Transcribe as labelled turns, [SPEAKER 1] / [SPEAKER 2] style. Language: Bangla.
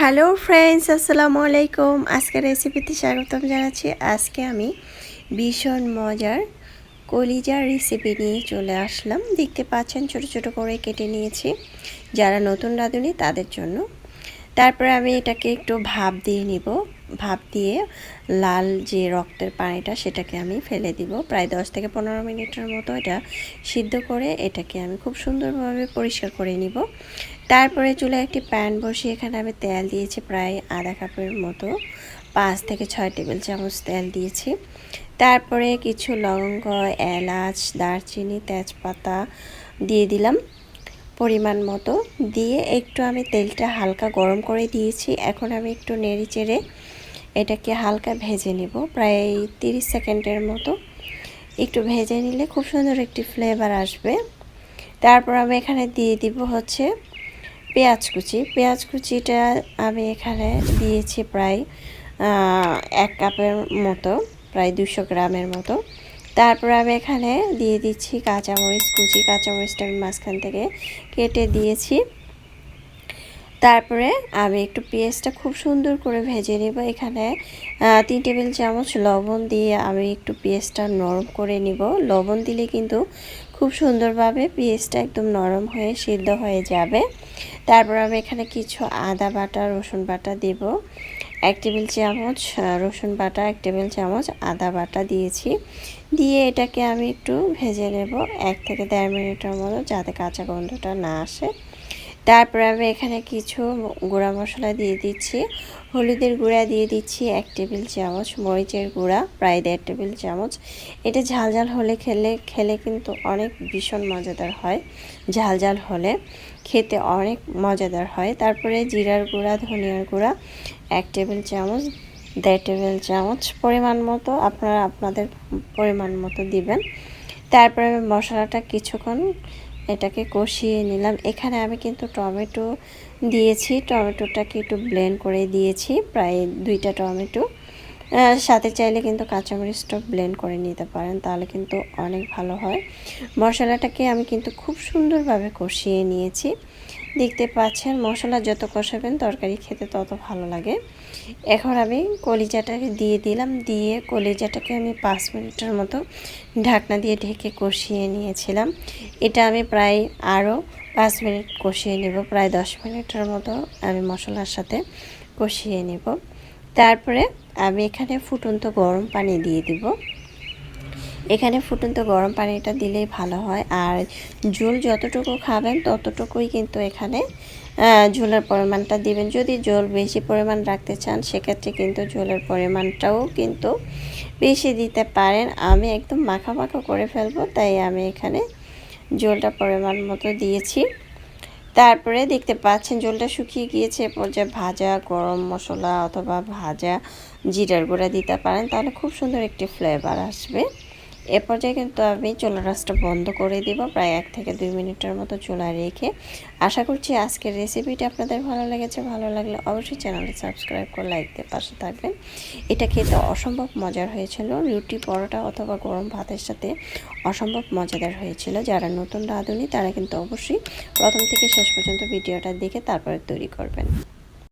[SPEAKER 1] হ্যালো ফ্রেন্ডস, আসসালামু আলাইকুম। আজকে রেসিপিতে স্বাগতম জানাচ্ছি। আজকে আমি ভীষণ মজার কলিজার রেসিপি নিয়ে চলে আসলাম। দেখতে পাচ্ছেন ছোট ছোট করে কেটে নিয়েছি, যারা নতুন রাঁধুনি তাদের জন্য। তারপরে আমি এটাকে একটু ভাপ দিয়ে নিব। ভাপ দিয়ে লাল যে রক্তের পানিটা সেটাকে আমি ফেলে দিব। প্রায় 10 থেকে 15 মিনিটের মতো এটা সিদ্ধ করে এটাকে আমি খুব সুন্দরভাবে পরিষ্কার করে নিব। তারপরে চুলায় একটি প্যান বসিয়ে এখানে আমি তেল দিয়েছি প্রায় আধা কাপের মতো, 5 থেকে 6 টেবিল চামচ তেল দিয়েছি। তারপরে কিছু লবঙ্গ, এলাচ, দারচিনি, তেজপাতা দিয়ে দিলাম পরিমাণ মতো। দিয়ে একটু আমি তেলটা হালকা গরম করে দিয়েছি। এখন আমি একটু নেড়ে চেড়ে এটাকে হালকা ভেজে নেব, প্রায় 30 সেকেন্ডের মতো। একটু ভেজে নিলে খুব সুন্দর একটি ফ্লেভার আসবে। তারপর আমি এখানে দিয়ে দিব হচ্ছে পেঁয়াজ কুচি। পেঁয়াজ কুচিটা আমি এখানে দিয়েছি প্রায় 1 কাপের মতো, প্রায় 200 গ্রামের মতো। তারপর আমি এখানে দিয়ে দিচ্ছি কাঁচামরিচ কুচি। কাঁচামরিচটা আমি মাঝখান থেকে কেটে দিয়েছি। তারপরে আমি একটু পেঁয়াজটা খুব সুন্দর করে ভেজে নেব। এখানে 3 টেবিল চামচ লবণ দিয়ে আমি একটু পেঁয়াজটা নরম করে নিব। লবণ দিলে কিন্তু খুব সুন্দরভাবে পেঁয়াজটা একদম নরম হয়ে সিদ্ধ হয়ে যাবে। তারপর আমি এখানে কিছু আদা বাটা, রসুন বাটা দেব। 1 টেবিল চামচ রসুন বাটা, 1 টেবিল চামচ আদা বাটা দিয়েছি। দিয়ে এটাকে আমি একটু ভেজে নেব 1 থেকে 1.5 মিনিটের মতো, যাতে কাঁচা গন্ধটা না আসে। তারপরে আমি এখানে কিছু গুঁড়া মশলা দিয়ে দিচ্ছি। হলুদের গুঁড়া দিয়ে দিচ্ছি 1 টেবিল চামচ, মরিচের গুঁড়া প্রায় 1.5 টেবিল চামচ। এটা ঝাল ঝাল হলে খেলে কিন্তু অনেক ভীষণ মজাদার হয়। ঝাল ঝাল হলে খেতে অনেক মজাদার হয়। তারপরে জিরার গুঁড়া, ধনিয়ার গুঁড়া 1 টেবিল চামচ, 1.5 টেবিল চামচ পরিমাণ মতো, আপনারা আপনাদের পরিমাণ মতো দিবেন। তারপরে আমি মশলাটা কিছুক্ষণ এটাকে কষিয়ে নিলাম। এখানে আমি কিন্তু টমেটো দিয়েছি, টমেটোটাকে একটু ব্লেন্ড করে দিয়েছি, প্রায় 2টা টমেটো। সাথে চাইলে কিন্তু কাঁচামরিচটা ব্লেন্ড করে নিতে পারেন, তাহলে কিন্তু অনেক ভালো হয়। মশলাটাকে আমি কিন্তু খুব সুন্দরভাবে কষিয়ে নিয়েছি। দেখতে পাচ্ছেন মশলা যত কষাবেন তরকারি খেতে তত ভালো লাগে। এখন আমি কলিজাটাকে দিয়ে দিলাম। দিয়ে কলিজাটাকে আমি 5 মিনিটের মতো ঢাকনা দিয়ে ঢেকে কষিয়ে নিয়েছিলাম। এটা আমি প্রায় আরও 5 মিনিট কষিয়ে নেব, প্রায় 10 মিনিটের মতো আমি মশলার সাথে কষিয়ে নেব। তারপরে আমি এখানে ফুটন্ত গরম পানি দিয়ে দিব। এখানে ফুটন্ত গরম পানিটা দিলেই ভালো হয়। আর ঝোল যতটুকু খাবেন ততটুকুই কিন্তু এখানে ঝোলের পরিমাণটা দিবেন। যদি ঝোল বেশি পরিমাণ রাখতে চান সেক্ষেত্রে কিন্তু ঝোলের পরিমাণটাও কিন্তু বেশি দিতে পারেন। আমি একদম মাখা মাখা করে ফেলবো, তাই আমি এখানে ঝোলটা পরিমাণ মতো দিয়েছি। তারপরে দেখতে পাচ্ছেন ঝোলটা শুকিয়ে গিয়েছে। এ পর্যায়ে ভাজা গরম মশলা অথবা ভাজা জিরার গুঁড়া দিতে পারেন, তাহলে খুব সুন্দর একটি ফ্লেভার আসবে। এ পর্যায়ে কিন্তু আমি চুলার আঁচটা বন্ধ করে দিব, প্রায় 1 থেকে 2 মিনিটের মতো চুলায় রেখে। আশা করছি আজকের রেসিপিটা আপনাদের ভালো লেগেছে। ভালো লাগলে অবশ্যই চ্যানেলটি সাবস্ক্রাইব করে লাইক দিয়ে পাশে থাকবেন। এটা খেতে অসম্ভব মজার হয়েছিল। রুটি, পরোটা অথবা গরম ভাতের সাথে অসম্ভব মজাদার হয়েছিল। যারা নতুন রাঁধুনি তারা কিন্তু অবশ্যই প্রথম থেকে শেষ পর্যন্ত ভিডিওটা দেখে তারপরে তৈরি করবেন।